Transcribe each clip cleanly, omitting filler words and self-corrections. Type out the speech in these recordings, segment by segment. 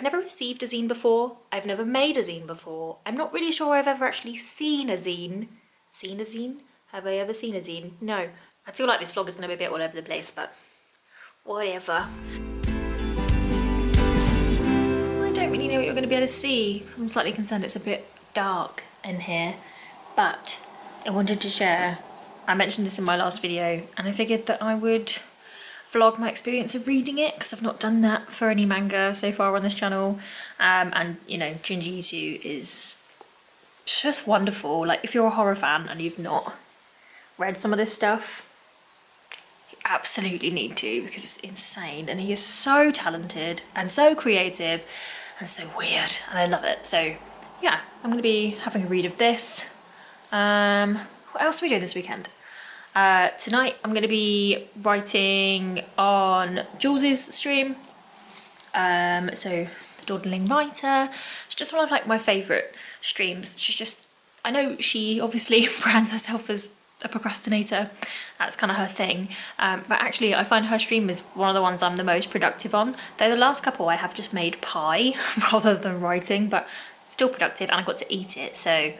I've never received a zine before. I've never made a zine before. I'm not really sure I've ever actually seen a zine. Seen a zine? Have I ever seen a zine? No. I feel like this vlog is going to be a bit all over the place, but whatever. I don't really know what you're going to be able to see. I'm slightly concerned it's a bit dark in here, but I wanted to share. I mentioned this in my last video, and I figured that I would vlog my experience of reading it, because I've not done that for any manga so far on this channel. And you know, Junji is just wonderful. Like, if you're a horror fan and you've not read some of this stuff, you absolutely need to, because it's insane, and he is so talented and so creative and so weird, and I love it. So yeah, I'm going to be having a read of this. What else are we doing this weekend? Tonight I'm going to be writing on Jules's stream. So the Dawdling Writer. She's just one of like my favourite streams. She's just, I know she obviously brands herself as a procrastinator. That's kind of her thing. But actually I find her stream is one of the ones I'm the most productive on. Though the last couple I have just made pie rather than writing, but still productive, and I got to eat it. So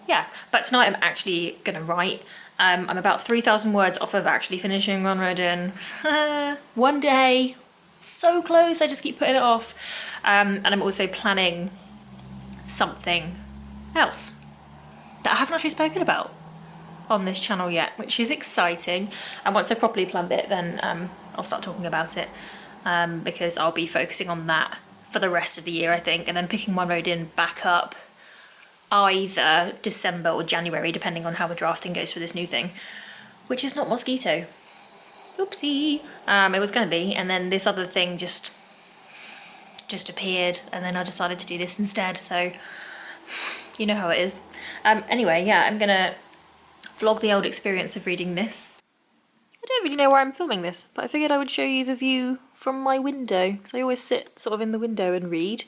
yeah, but tonight I'm actually going to write. I'm about 3,000 words off of actually finishing Run Rodin. One day, so close, I just keep putting it off. And I'm also planning something else that I haven't actually spoken about on this channel yet, which is exciting. And once I've properly planned it, then I'll start talking about it, because I'll be focusing on that for the rest of the year, I think, and then picking Run Rodin back up either December or January, depending on how the drafting goes for this new thing, which is not Mosquito. Oopsie. It was going to be, and then this other thing just appeared, and then I decided to do this instead, so you know how it is. Anyway, yeah, I'm gonna vlog the old experience of reading this. I don't really know where I'm filming this, but I figured I would show you the view from my window, because I always sit sort of in the window and read,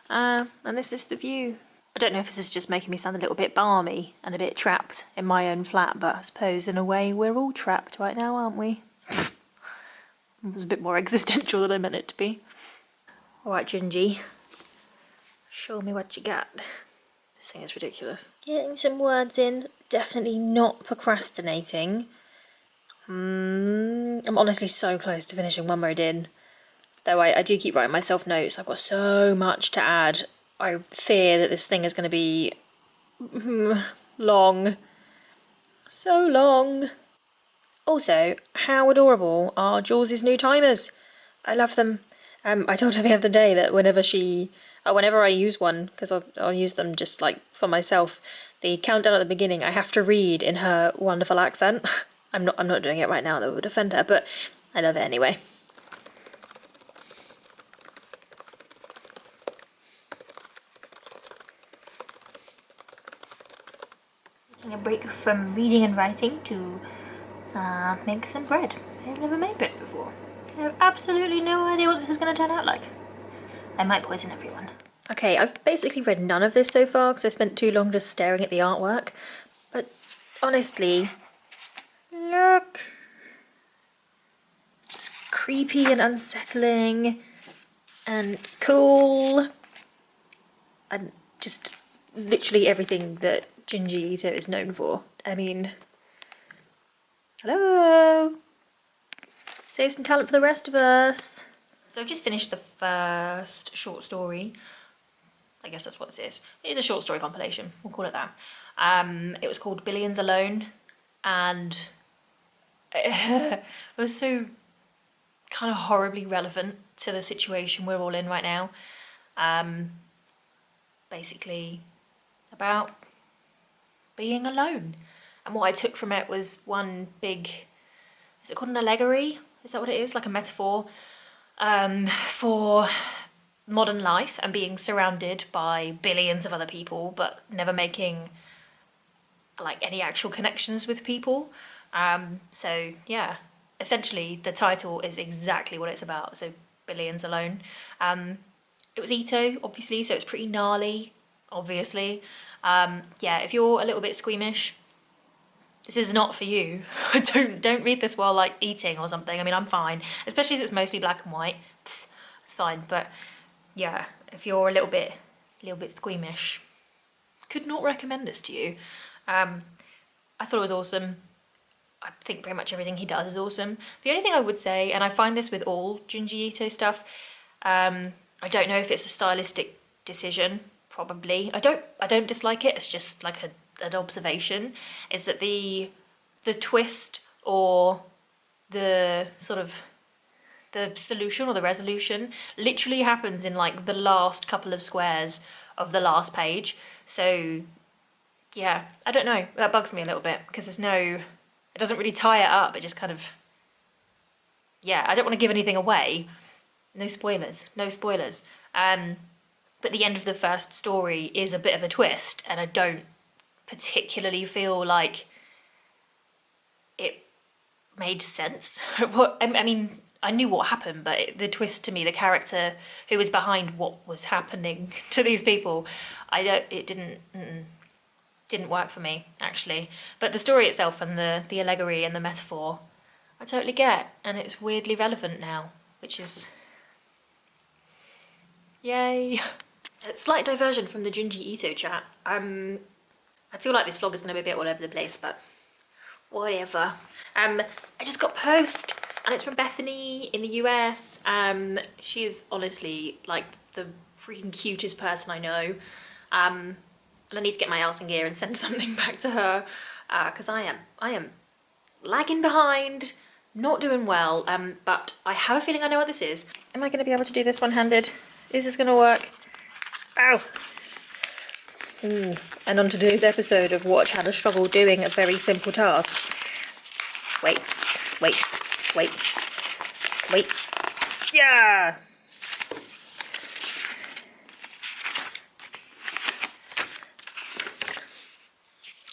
and this is the view. I don't know if this is just making me sound a little bit balmy and a bit trapped in my own flat, but I suppose in a way we're all trapped right now, aren't we? It was a bit more existential than I meant it to be. Alright, Junji, show me what you got. This thing is ridiculous. Getting some words in, definitely not procrastinating. I'm honestly so close to finishing one word in, though I do keep writing myself notes. I've got so much to add. I fear that this thing is going to be long. So long. Also, how adorable are Jules' new timers. I love them. I told her the other day that whenever I use one, because I'll use them just like for myself, the countdown at the beginning I have to read in her wonderful accent. I'm not doing it right now, that would offend her, but I love it anyway. Taking a break from reading and writing to make some bread. I've never made bread before. I have absolutely no idea what this is going to turn out like. I might poison everyone. Okay, I've basically read none of this so far because I spent too long just staring at the artwork. But honestly, look. It's just creepy and unsettling and cool. And just literally everything that Junji Ito is known for. I mean, hello! Save some talent for the rest of us. So I've just finished the first short story. I guess that's what it is. It is a short story compilation, we'll call it that. It was called Billions Alone, and it was so kind of horribly relevant to the situation we're all in right now. Basically about being alone. And what I took from it was one big, is it called an allegory? Is that what it is? Like a metaphor for modern life and being surrounded by billions of other people, but never making like any actual connections with people. So yeah, essentially the title is exactly what it's about. So Billions Alone. It was Ito, obviously, so it's pretty gnarly, obviously. Yeah, if you're a little bit squeamish, this is not for you. Don't read this while like eating or something. I mean, I'm fine, especially as it's mostly black and white. It's fine, but yeah, if you're a little bit squeamish. Could not recommend this to you. I thought it was awesome. I think pretty much everything he does is awesome. The only thing I would say, and I find this with all Junji Ito stuff, I don't know if it's a stylistic decision, probably. I don't dislike it, it's just like an observation, is that the twist or the sort of the solution or the resolution literally happens in like the last couple of squares of the last page. So yeah, I don't know, that bugs me a little bit because it doesn't really tie it up, it just kind of, yeah, I don't want to give anything away. No spoilers. But the end of the first story is a bit of a twist, and I don't particularly feel like it made sense. I mean, I knew what happened, but the twist to me, the character who was behind what was happening to these people, it didn't work for me, actually. But the story itself and the allegory and the metaphor, I totally get, and it's weirdly relevant now, which is... yay. A slight diversion from the Junji Ito chat. I feel like this vlog is going to be a bit all over the place, but whatever. I just got post, and it's from Bethany in the US. She is honestly like the freaking cutest person I know. And I need to get my ass in gear and send something back to her, because I am lagging behind, not doing well, but I have a feeling I know what this is. Am I going to be able to do this one-handed? Is this going to work? Ow! Ooh. And on today's episode of Watch Hannah Struggle doing a very simple task. Wait. Yeah!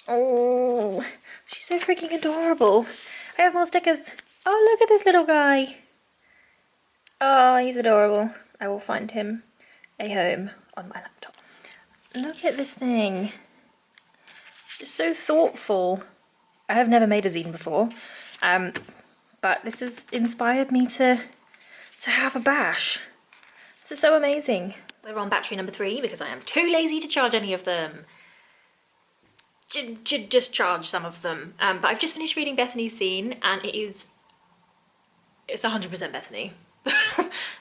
Oh, she's so freaking adorable. I have more stickers. Oh, look at this little guy. Oh, he's adorable. I will find him a home on my laptop. Look at this thing. It's so thoughtful. I have never made a zine before, but this has inspired me to have a bash. This is so amazing. We're on battery number 3 because I am too lazy to charge any of them. Just charge some of them. But I've just finished reading Bethany's zine, and it's 100% Bethany.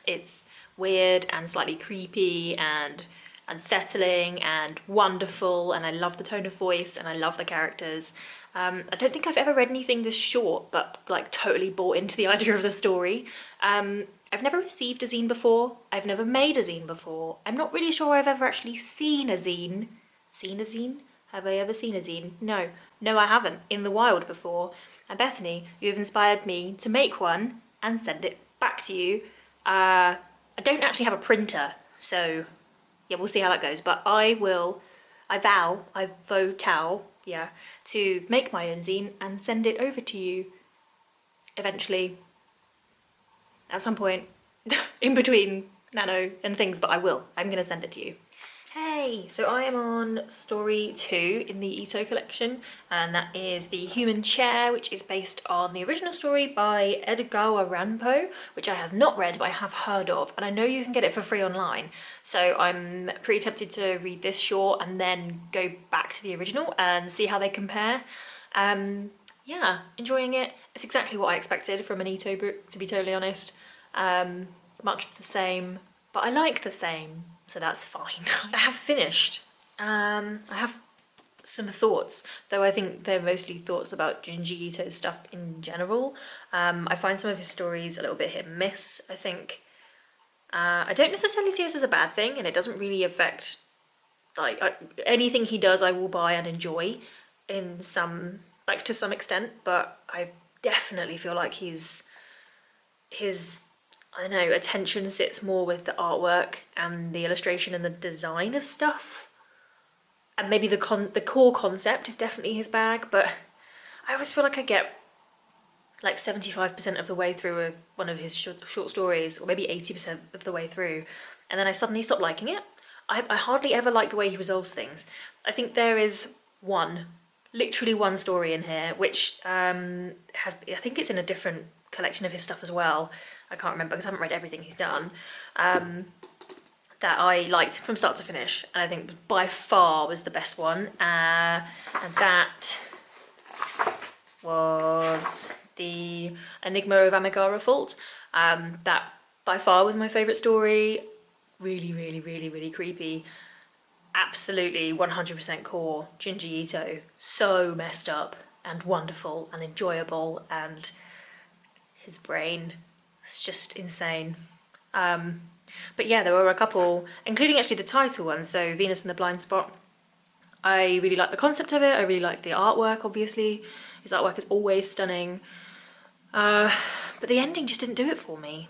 It's weird and slightly creepy and unsettling and wonderful, and I love the tone of voice and I love the characters. I don't think I've ever read anything this short, but like totally bought into the idea of the story. I've never received a zine before. I've never made a zine before. I'm not really sure I've ever actually seen a zine. Seen a zine? Have I ever seen a zine? No, I haven't in the wild before. And Bethany, you've inspired me to make one and send it back to you. I don't actually have a printer, so yeah, we'll see how that goes. But I vow, yeah, to make my own zine and send it over to you eventually, at some point, in between Nano and things, but I'm gonna send it to you. Hey, so I am on story 2 in the Ito collection, and that is The Human Chair, which is based on the original story by Edogawa Ranpo, which I have not read but I have heard of, and I know you can get it for free online, so I'm pretty tempted to read this short and then go back to the original and see how they compare. Yeah, enjoying it. It's exactly what I expected from an Ito book, to be totally honest. Much of the same, but I like the same. So that's fine. I have finished. I have some thoughts, though I think they're mostly thoughts about Junji Ito's stuff in general. I find some of his stories a little bit hit and miss, I think. I don't necessarily see this as a bad thing, and it doesn't really affect, like, anything he does I will buy and enjoy in some, like, to some extent, but I definitely feel like his I don't know, attention sits more with the artwork and the illustration and the design of stuff. And maybe the core concept is definitely his bag, but I always feel like I get like 75% of the way through one of his short stories, or maybe 80% of the way through, and then I suddenly stop liking it. I hardly ever like the way he resolves things. I think there is literally one story in here, which I think it's in a different collection of his stuff as well. I can't remember because I haven't read everything he's done. that I liked from start to finish, and I think by far was the best one, and that was the Enigma of Amigara Fault. That by far was my favourite story. Really, really, really, really creepy. Absolutely 100% core Junji Ito. So messed up and wonderful and enjoyable, and his brain is just insane. But yeah, there were a couple, including actually the title one, so Venus in the Blind Spot. I really liked the concept of it. I really liked the artwork, obviously. His artwork is always stunning. But the ending just didn't do it for me.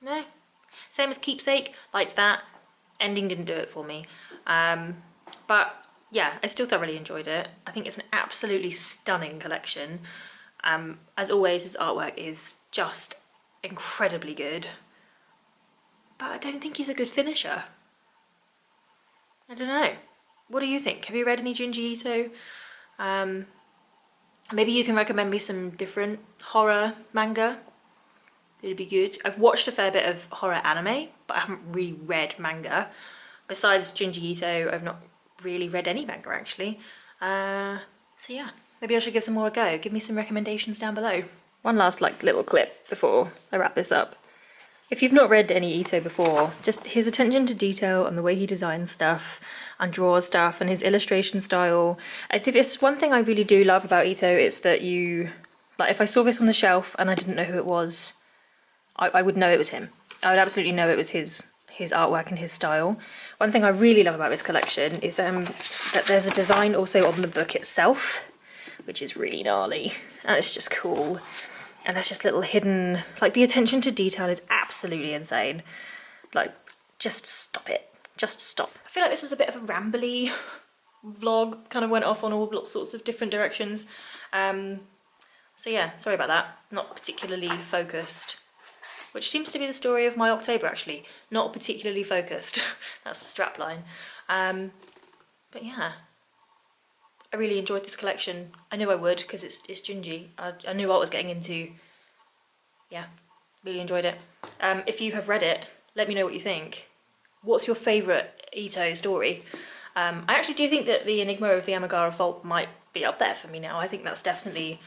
No. Same as Keepsake, liked that. Ending didn't do it for me. But yeah, I still thoroughly enjoyed it. I think it's an absolutely stunning collection. As always, his artwork is just incredibly good. But I don't think he's a good finisher. I don't know. What do you think? Have you read any Junji Ito? Maybe you can recommend me some different horror manga. It'd be good. I've watched a fair bit of horror anime, but I haven't really read manga. Besides Junji Ito, I've not really read any manga actually. So yeah, maybe I should give some more a go. Give me some recommendations down below. One last little clip before I wrap this up. If you've not read any Ito before, just his attention to detail and the way he designs stuff and draws stuff and his illustration style. I think it's one thing I really do love about Ito, is that if I saw this on the shelf and I didn't know who it was, I would know it was him. I would absolutely know it was his artwork and his style. One thing I really love about this collection is that there's a design also on the book itself, which is really gnarly, and it's just cool. And there's just little hidden, the attention to detail is absolutely insane. Just stop it. Just stop. I feel like this was a bit of a rambly vlog, kind of went off on all sorts of different directions. So yeah, sorry about that. Not particularly focused. Which seems to be the story of my October actually. Not particularly focused. That's the strapline. But yeah. I really enjoyed this collection. I knew I would because it's Junji. I knew what I was getting into. Yeah, really enjoyed it. If you have read it, let me know what you think. What's your favourite Ito story? I actually do think that the Enigma of the Amigara Fault might be up there for me now. I think that's definitely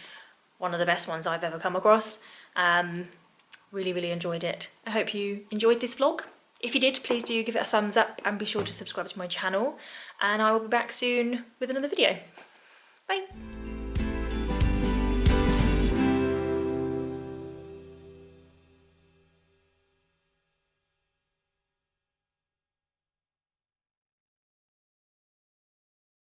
one of the best ones I've ever come across. Really, really enjoyed it. I hope you enjoyed this vlog. If you did, please do give it a thumbs up and be sure to subscribe to my channel. And I will be back soon with another video. Bye!